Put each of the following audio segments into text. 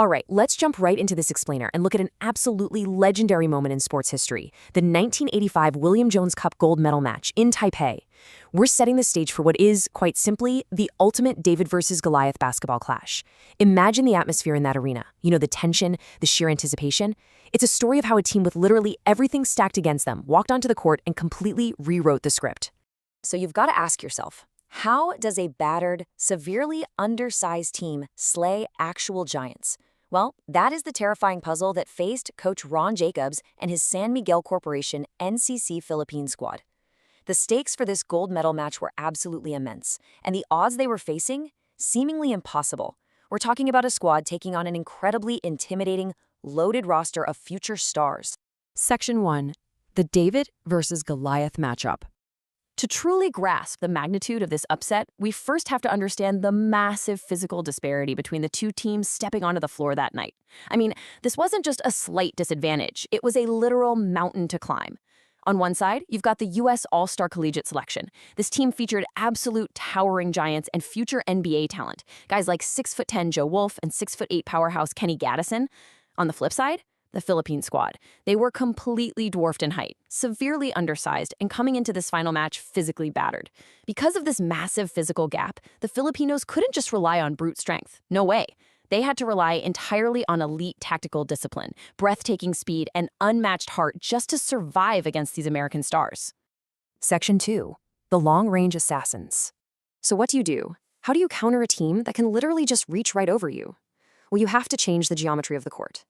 All right, let's jump right into this explainer and look at an absolutely legendary moment in sports history, the 1985 William Jones Cup gold medal match in Taipei. We're setting the stage for what is, quite simply, the ultimate David versus Goliath basketball clash. Imagine the atmosphere in that arena. You know, the tension, the sheer anticipation. It's a story of how a team with literally everything stacked against them walked onto the court and completely rewrote the script. So you've got to ask yourself, how does a battered, severely undersized team slay actual giants? Well, that is the terrifying puzzle that faced Coach Ron Jacobs and his San Miguel Corporation NCC Philippine squad. The stakes for this gold medal match were absolutely immense, and the odds they were facing, seemingly impossible. We're talking about a squad taking on an incredibly intimidating, loaded roster of future stars. Section 1. The David versus Goliath matchup. To truly grasp the magnitude of this upset, we first have to understand the massive physical disparity between the two teams stepping onto the floor that night. I mean, this wasn't just a slight disadvantage, it was a literal mountain to climb. On one side, you've got the U.S. All-Star Collegiate Selection. This team featured absolute towering giants and future NBA talent, guys like 6'10" Joe Wolf and 6'8" powerhouse Kenny Gaddison. On the flip side, the Philippine squad. They were completely dwarfed in height, severely undersized, and coming into this final match physically battered. Because of this massive physical gap, the Filipinos couldn't just rely on brute strength. No way. They had to rely entirely on elite tactical discipline, breathtaking speed, and unmatched heart just to survive against these American stars. Section 2. The long-range assassins. So what do? How do you counter a team that can literally just reach right over you? Well, you have to change the geometry of the court.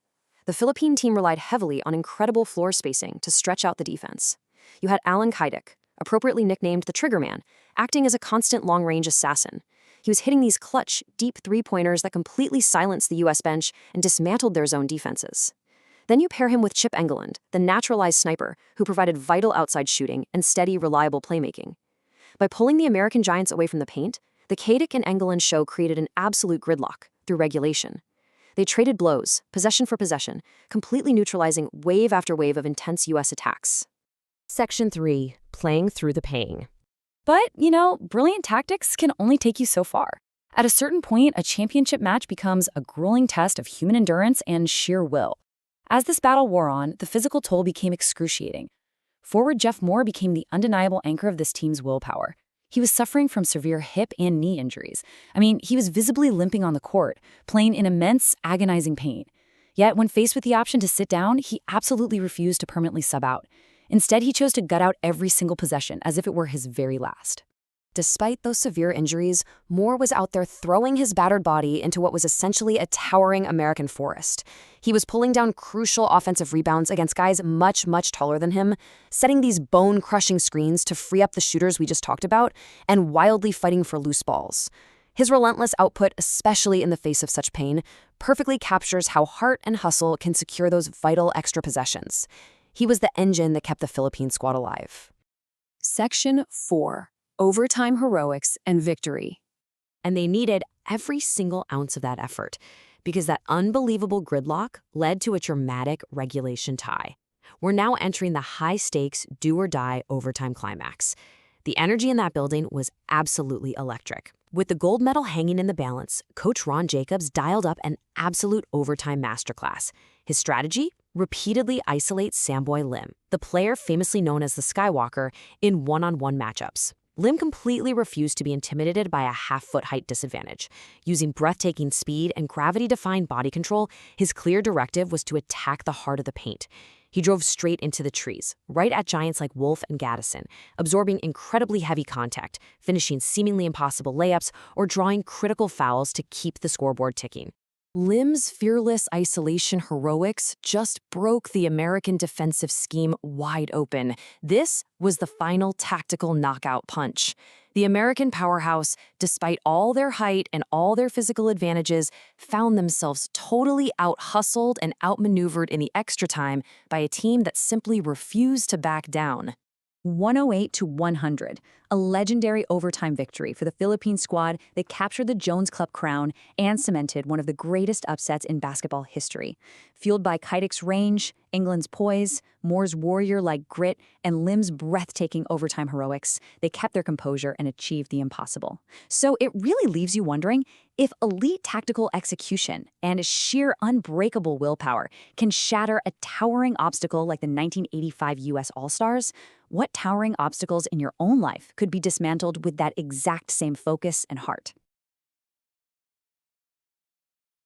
The Philippine team relied heavily on incredible floor spacing to stretch out the defense. You had Alan Kaidik, appropriately nicknamed the Trigger Man, acting as a constant long-range assassin. He was hitting these clutch, deep three-pointers that completely silenced the U.S. bench and dismantled their zone defenses. Then you pair him with Chip Engeland, the naturalized sniper, who provided vital outside shooting and steady, reliable playmaking. By pulling the American Giants away from the paint, the Kaidik and Engeland show created an absolute gridlock through regulation. They traded blows, possession for possession, completely neutralizing wave after wave of intense U.S. attacks. Section 3. Playing through the pain. But, brilliant tactics can only take you so far. At a certain point, a championship match becomes a grueling test of human endurance and sheer will. As this battle wore on, the physical toll became excruciating. Forward Jeff Moore became the undeniable anchor of this team's willpower. He was suffering from severe hip and knee injuries. He was visibly limping on the court, playing in immense, agonizing pain. Yet, when faced with the option to sit down, he absolutely refused to permanently sub out. Instead, he chose to gut out every single possession as if it were his very last. Despite those severe injuries, Moore was out there throwing his battered body into what was essentially a towering American forest. He was pulling down crucial offensive rebounds against guys much, much taller than him, setting these bone-crushing screens to free up the shooters we just talked about, and wildly fighting for loose balls. His relentless output, especially in the face of such pain, perfectly captures how heart and hustle can secure those vital extra possessions. He was the engine that kept the Philippine squad alive. Section 4. Overtime heroics and victory. And they needed every single ounce of that effort, because that unbelievable gridlock led to a dramatic regulation tie. We're now entering the high-stakes, do-or-die overtime climax. The energy in that building was absolutely electric. With the gold medal hanging in the balance, Coach Ron Jacobs dialed up an absolute overtime masterclass. His strategy? Repeatedly isolate Samboy Lim, the player famously known as the Skywalker, in one-on-one matchups. Lim completely refused to be intimidated by a half-foot height disadvantage. Using breathtaking speed and gravity-defying body control, his clear directive was to attack the heart of the paint. He drove straight into the trees, right at giants like Wolf and Gaddison, absorbing incredibly heavy contact, finishing seemingly impossible layups, or drawing critical fouls to keep the scoreboard ticking. Lim's fearless isolation heroics just broke the American defensive scheme wide open. This was the final tactical knockout punch. The American powerhouse, despite all their height and all their physical advantages, found themselves totally out-hustled and outmaneuvered in the extra time by a team that simply refused to back down. 108-100, a legendary overtime victory for the Philippine squad that captured the Jones Club crown and cemented one of the greatest upsets in basketball history. Fueled by Kaidik's range, England's poise, Moore's warrior-like grit, and Lim's breathtaking overtime heroics, they kept their composure and achieved the impossible. So it really leaves you wondering, if elite tactical execution and sheer unbreakable willpower can shatter a towering obstacle like the 1985 U.S. All-Stars, what towering obstacles in your own life could be dismantled with that exact same focus and heart?